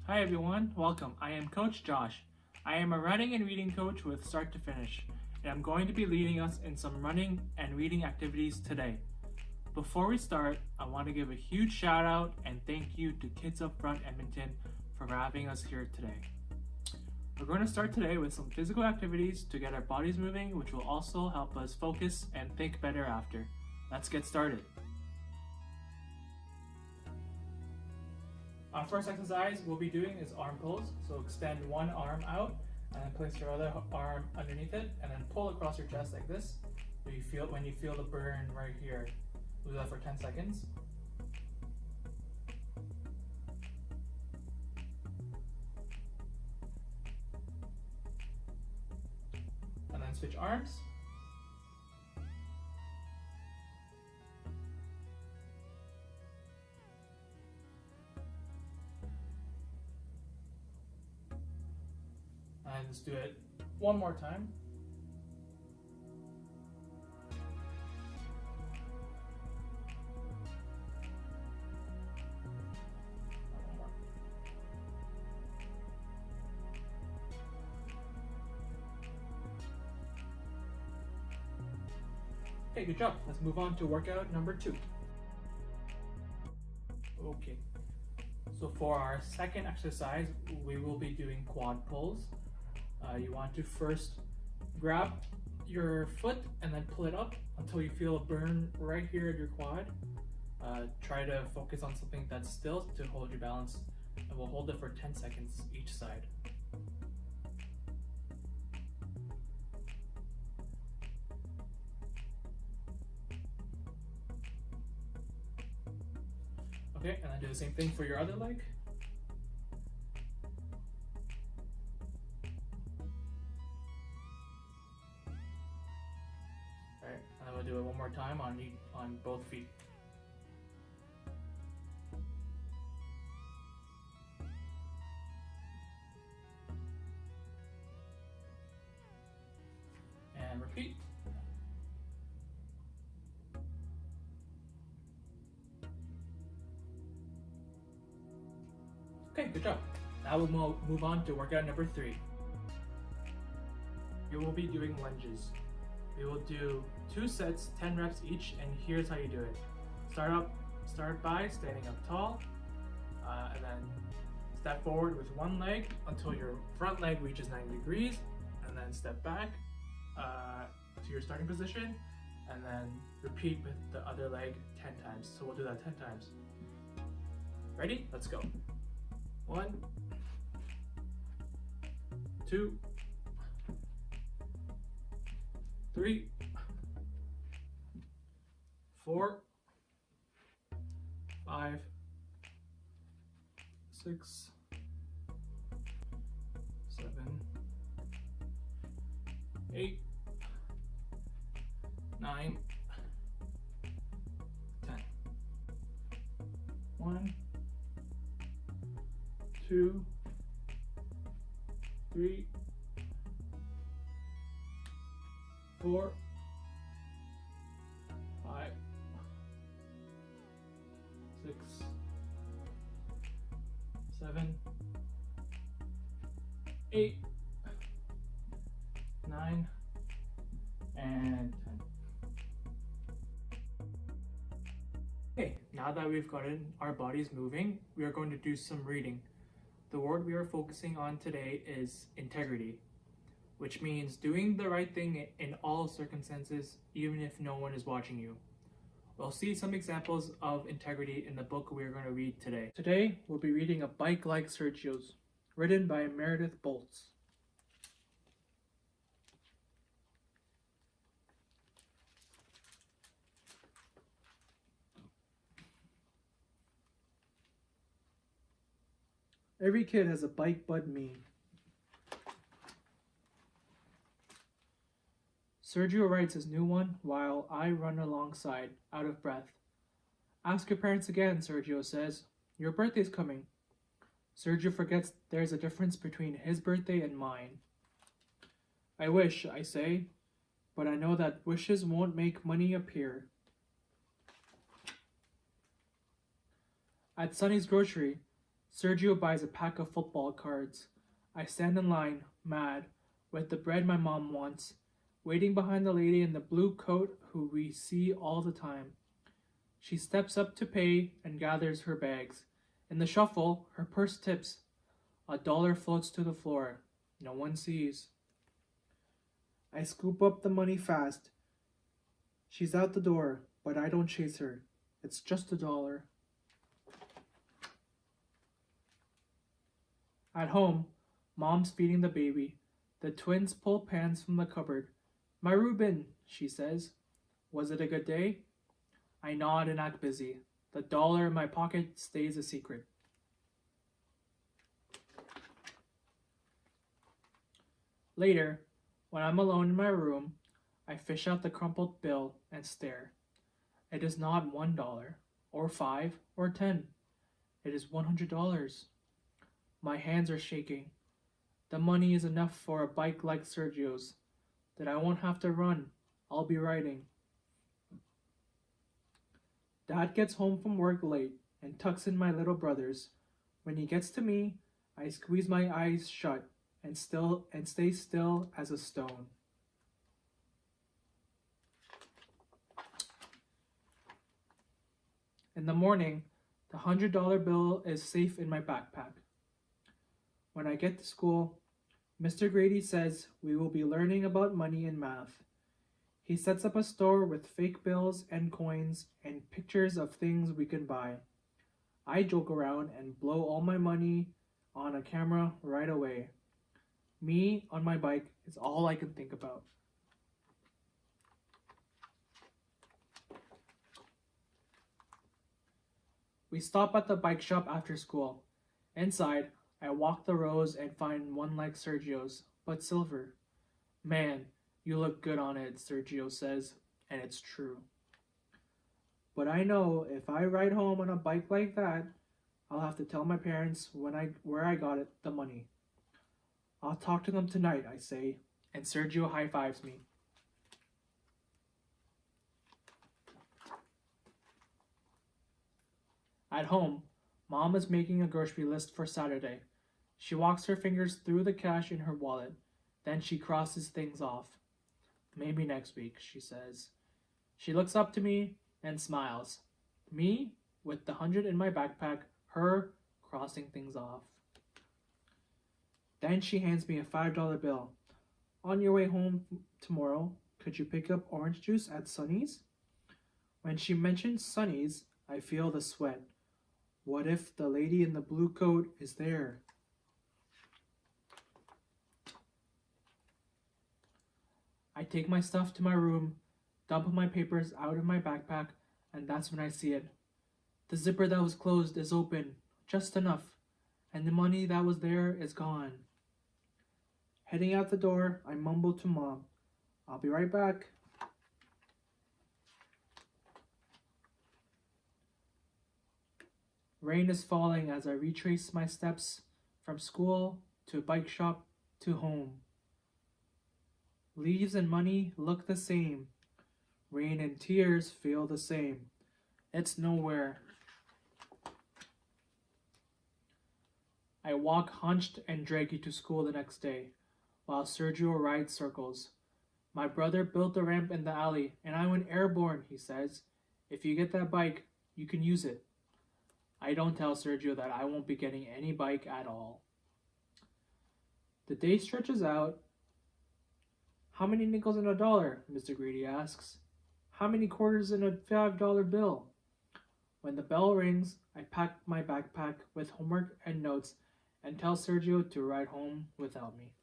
Hi everyone, welcome. I am Coach Josh. I am a running and reading coach with Start to Finish, and I'm going to be leading us in some running and reading activities today. Before we start, I want to give a huge shout out and thank you to Kids Up Front Edmonton for having us here today. We're going to start today with some physical activities to get our bodies moving, which will also help us focus and think better after. Let's get started. Our first exercise we'll be doing is arm pulls. So extend one arm out and then place your other arm underneath it and then pull across your chest like this. When you feel the burn right here. We'll do that for 10 seconds. And then switch arms. And let's do it one more time. Okay, good job. Let's move on to workout number 2. Okay, so for our second exercise, we will be doing quad pulls. You want to first grab your foot and then pull it up until you feel a burn right here at your quad. Try to focus on something that's still to hold your balance, and we'll hold it for 10 seconds each side. Okay, and then do the same thing for your other leg. Alright, and then we'll do it one more time on both feet. And repeat. Okay, good job. Now we'll move on to workout number 3. We will be doing lunges. We will do 2 sets, 10 reps each, and here's how you do it. Start by standing up tall, and then step forward with one leg until your front leg reaches 90 degrees, and then step back to your starting position, and then repeat with the other leg 10 times. So we'll do that 10 times. Ready? Let's go. 1, 2, 3, 4, 5, 6, 7, 8, 9, 10. 1, 2, 3, 4, 5, 6, 7, 8, 9, and 10. Okay, now that we've gotten our bodies moving, we are going to do some reading. The word we are focusing on today is integrity, which means doing the right thing in all circumstances, even if no one is watching you. We'll see some examples of integrity in the book we are going to read today. Today, we'll be reading A Bike Like Sergio's, written by Meredith Boltz. Every kid has a bike but me. Sergio rides his new one while I run alongside, out of breath. Ask your parents again, Sergio says. Your birthday's coming. Sergio forgets there's a difference between his birthday and mine. I wish, I say, but I know that wishes won't make money appear. At Sonny's grocery, Sergio buys a pack of football cards. I stand in line, mad, with the bread my mom wants, waiting behind the lady in the blue coat who we see all the time. She steps up to pay and gathers her bags. In the shuffle, her purse tips. $1 floats to the floor. No one sees. I scoop up the money fast. She's out the door, but I don't chase her. It's just $1. At home, Mom's feeding the baby. The twins pull pans from the cupboard. My Reuben, she says. Was it a good day? I nod and act busy. The dollar in my pocket stays a secret. Later, when I'm alone in my room, I fish out the crumpled bill and stare. It is not $1, or 5, or 10. It is $100. My hands are shaking. The money is enough for a bike like Sergio's, that I won't have to run. I'll be riding. Dad gets home from work late and tucks in my little brothers. When he gets to me, I squeeze my eyes shut and stay still as a stone. In the morning, the $100 bill is safe in my backpack. When I get to school, Mr. Grady says we will be learning about money and math. He sets up a store with fake bills and coins and pictures of things we can buy. I joke around and blow all my money on a camera right away. Me on my bike is all I can think about. We stop at the bike shop after school. Inside, I walk the rows and find one like Sergio's, but silver. Man, you look good on it, Sergio says, and it's true. But I know if I ride home on a bike like that, I'll have to tell my parents where I got the money. I'll talk to them tonight, I say, and Sergio high-fives me. At home, Mom is making a grocery list for Saturday. She walks her fingers through the cash in her wallet. Then she crosses things off. Maybe next week, she says. She looks up to me and smiles. Me, with the 100 in my backpack, her crossing things off. Then she hands me a $5 bill. On your way home tomorrow, could you pick up orange juice at Sonny's? When she mentions Sonny's, I feel the sweat. What if the lady in the blue coat is there? I take my stuff to my room, dump my papers out of my backpack, and that's when I see it. The zipper that was closed is open, just enough, and the money that was there is gone. Heading out the door, I mumble to Mom, "I'll be right back." Rain is falling as I retrace my steps from school to bike shop to home. Leaves and money look the same. Rain and tears feel the same. It's nowhere. I walk hunched and draggy to school the next day, while Sergio rides circles. My brother built a ramp in the alley, and I went airborne, he says. If you get that bike, you can use it. I don't tell Sergio that I won't be getting any bike at all. The day stretches out. How many nickels in $1? Mr. Grady asks. How many quarters in a $5 bill? When the bell rings, I pack my backpack with homework and notes and tell Sergio to ride home without me.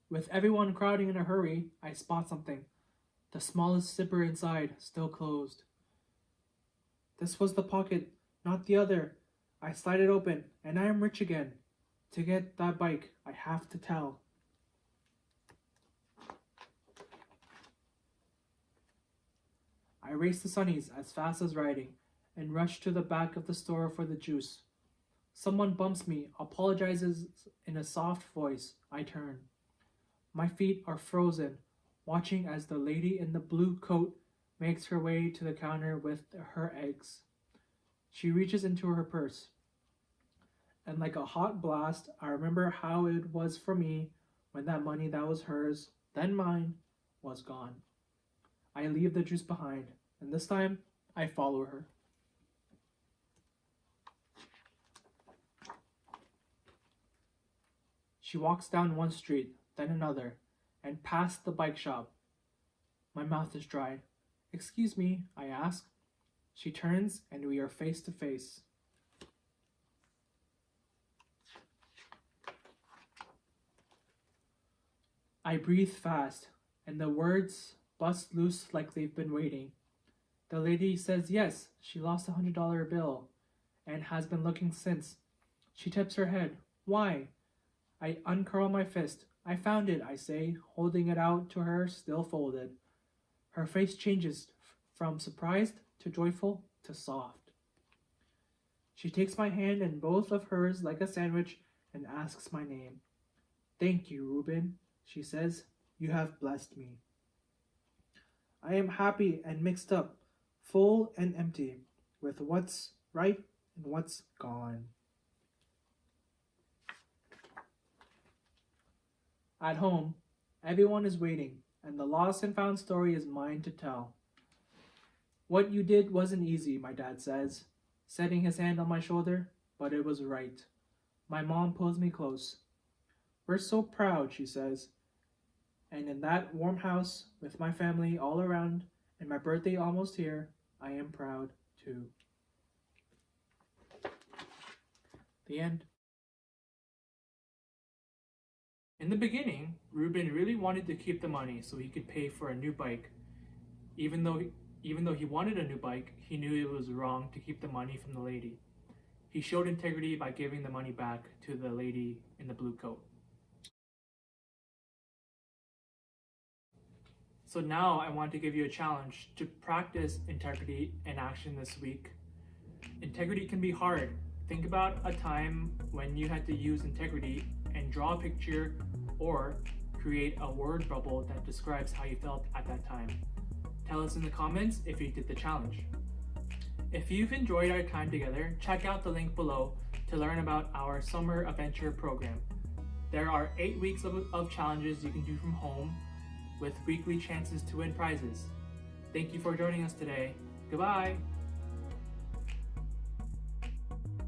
With everyone crowding in a hurry, I spot something. The smallest zipper inside, still closed. This was the pocket, not the other. I slide it open, and I am rich again. To get that bike, I have to tell. I race to Sonny's as fast as riding, and rush to the back of the store for the juice. Someone bumps me, apologizes in a soft voice. I turn. My feet are frozen, watching as the lady in the blue coat makes her way to the counter with her eggs. She reaches into her purse, and like a hot blast, I remember how it was for me when that money that was hers, then mine, was gone. I leave the juice behind, and this time I follow her. She walks down one street, then another, and past the bike shop. My mouth is dry. "Excuse me," I ask. She turns, and we are face to face. I breathe fast, and the words bust loose like they've been waiting. The lady says yes, she lost a $100 bill, and has been looking since. She tips her head. "Why?" I uncurl my fist. "I found it," I say, holding it out to her, still folded. Her face changes from surprised to joyful to soft. She takes my hand in both of hers like a sandwich and asks my name. "Thank you, Reuben," she says. "You have blessed me." I am happy and mixed up, full and empty, with what's right and what's gone. At home, everyone is waiting, and the lost and found story is mine to tell. "What you did wasn't easy," my dad says, setting his hand on my shoulder, "but it was right." My mom pulls me close. "We're so proud," she says. And in that warm house, with my family all around, and my birthday almost here, I am proud too. The end. In the beginning, Reuben really wanted to keep the money so he could pay for a new bike. Even though he wanted a new bike, he knew it was wrong to keep the money from the lady. He showed integrity by giving the money back to the lady in the blue coat. So now I want to give you a challenge to practice integrity in action this week. Integrity can be hard. Think about a time when you had to use integrity and draw a picture or create a word bubble that describes how you felt at that time. Tell us in the comments if you did the challenge. If you've enjoyed our time together, check out the link below to learn about our summer adventure program. There are 8 weeks of challenges you can do from home with weekly chances to win prizes. Thank you for joining us today. Goodbye!